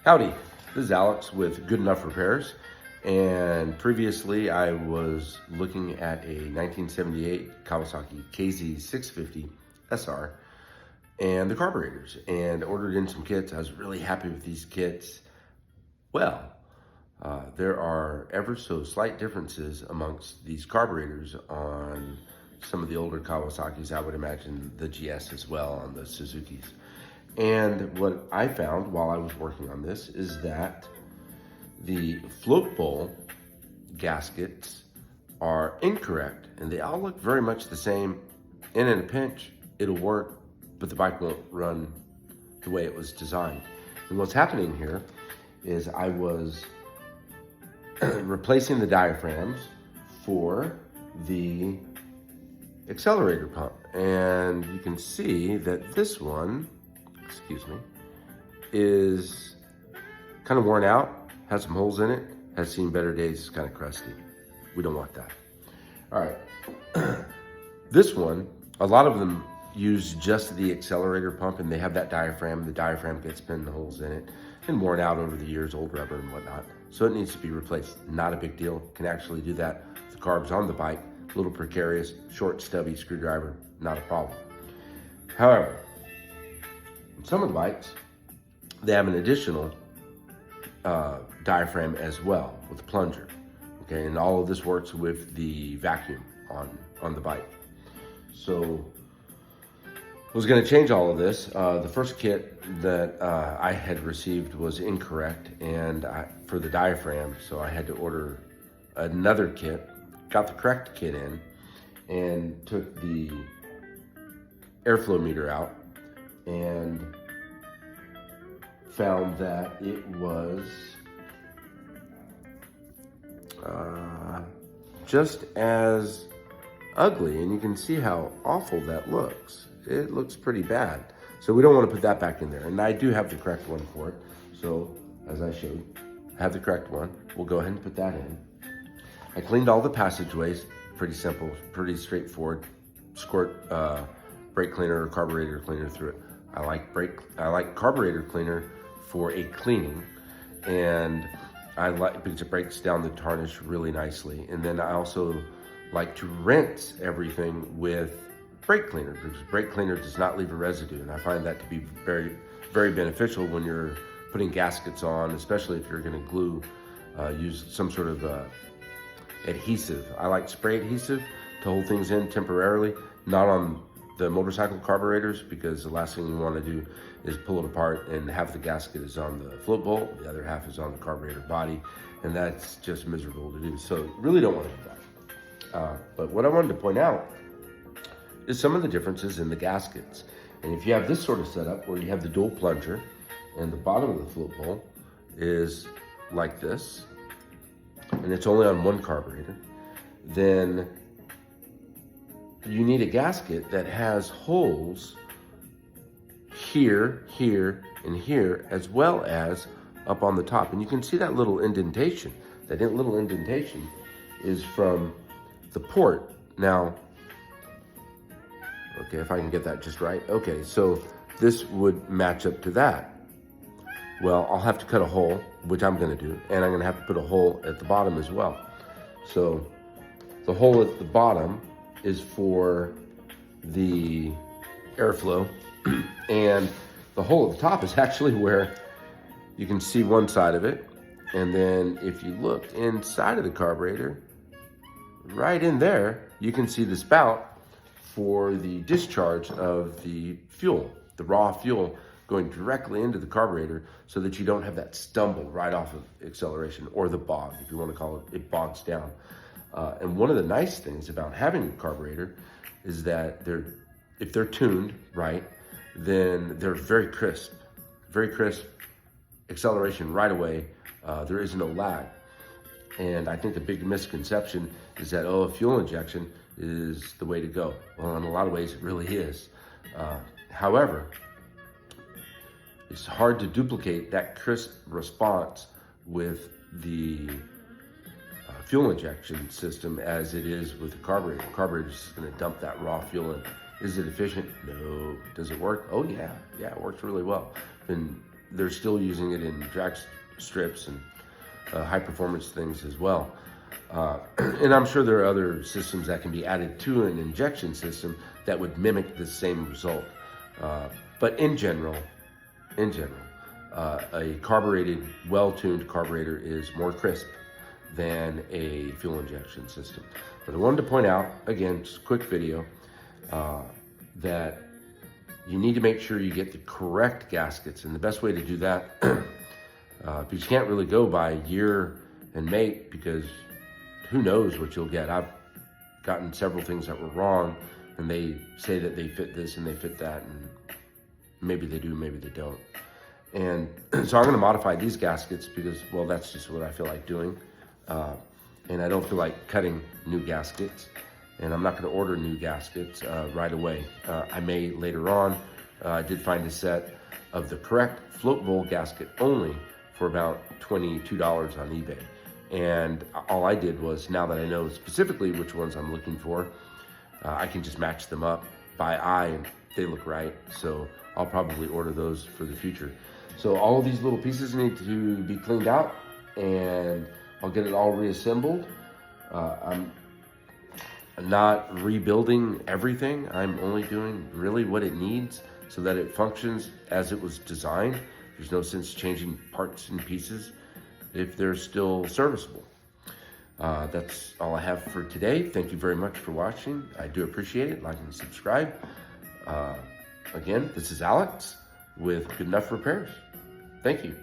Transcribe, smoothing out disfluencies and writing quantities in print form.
Howdy, this is Alex with Good Enough Repairs, and previously I was looking at a 1978 Kawasaki KZ650 SR and the carburetors, and ordered in some kits. I was really happy with these kits. Well, there are ever so slight differences amongst these carburetors on some of the older Kawasaki's. I would imagine the GS as well on the Suzuki's. And what I found while I was working on this is that the float bowl gaskets are incorrect, and they all look very much the same. And in a pinch, it'll work, but the bike won't run the way it was designed. And what's happening here is I was replacing the diaphragms for the accelerator pump. And you can see that this one, is kind of worn out, has some holes in it, has seen better days, it's kind of crusty. We don't want that. All right, this one, a lot of them use just the accelerator pump, and they have that diaphragm. The diaphragm gets pinholes in it and worn out over the years, old rubber and whatnot. So it needs to be replaced. Not a big deal, can actually do that. The carb's on the bike, a little precarious, short, stubby screwdriver, not a problem. However, some of the bikes, they have an additional diaphragm as well with the plunger, okay? And all of this works with the vacuum on the bike. So I was gonna change all of this. The first kit that I had received was incorrect and for the diaphragm, so I had to order another kit, got the correct kit in, and took the airflow meter out and found that it was just as ugly, and you can see how awful that looks. It looks pretty bad. So we don't want to put that back in there. And I do have the correct one for it. So as I showed, I have the correct one. We'll go ahead and put that in. I cleaned all the passageways, pretty simple, pretty straightforward. Squirt brake cleaner or carburetor cleaner through it. I like carburetor cleaner for a cleaning, and I like because it breaks down the tarnish really nicely. And then I also like to rinse everything with brake cleaner, because brake cleaner does not leave a residue, and I find that to be very, very beneficial when you're putting gaskets on, especially if you're going to glue, use some sort of adhesive. I like spray adhesive to hold things in temporarily, not on the motorcycle carburetors, because the last thing you want to do is pull it apart and half the gasket is on the float bolt, the other half is on the carburetor body, and that's just miserable to do. So really don't want to do that. But what I wanted to point out is some of the differences in the gaskets. And if you have this sort of setup where you have the dual plunger and the bottom of the float bowl is like this, and it's only on one carburetor, then you need a gasket that has holes here, here, and here, as well as up on the top. And you can see that little indentation. That little indentation is from the port. Now, okay, if I can get that just right. Okay, so this would match up to that. Well, I'll have to cut a hole, which I'm gonna do, and I'm gonna have to put a hole at the bottom as well. So the hole at the bottom is for the airflow, and the hole at the top is actually where you can see one side of it. And then if you look inside of the carburetor, right in there, you can see the spout for the discharge of the fuel, the raw fuel going directly into the carburetor, so that you don't have that stumble right off of acceleration, or the bog, if you want to call it. It bogs down. And one of the nice things about having a carburetor is that if they're tuned right, then they're very crisp acceleration right away. There is no lag. And I think the big misconception is that, oh, fuel injection is the way to go. Well, in a lot of ways, it really is. However, it's hard to duplicate that crisp response with the fuel injection system as it is with the carburetor. The carburetor is just going to dump that raw fuel in. Is it efficient? No. Does it work? Oh yeah, it works really well. Been they're still using it in drag strips and high performance things as well. And I'm sure there are other systems that can be added to an injection system that would mimic the same result. But in general, a carbureted, well-tuned carburetor is more crisp than a fuel injection system. But I wanted to point out, again, just a quick video, that you need to make sure you get the correct gaskets. And the best way to do that, because you can't really go by year and make, because who knows what you'll get. I've gotten several things that were wrong, and they say that they fit this and they fit that, and maybe they do, maybe they don't. And so I'm gonna modify these gaskets because, well, that's just what I feel like doing. And I don't feel like cutting new gaskets, and I'm not gonna order new gaskets right away. I may later on. I did find a set of the correct float bowl gasket only for about $22 on eBay. And all I did was, now that I know specifically which ones I'm looking for, I can just match them up by eye and they look right. So I'll probably order those for the future. So all of these little pieces need to be cleaned out, and I'll get it all reassembled. I'm not rebuilding everything. I'm only doing really what it needs so that it functions as it was designed. There's no sense changing parts and pieces if they're still serviceable. That's all I have for today. Thank you very much for watching. I do appreciate it. Like and subscribe. Again, this is Alex with Good Enough Repairs. Thank you.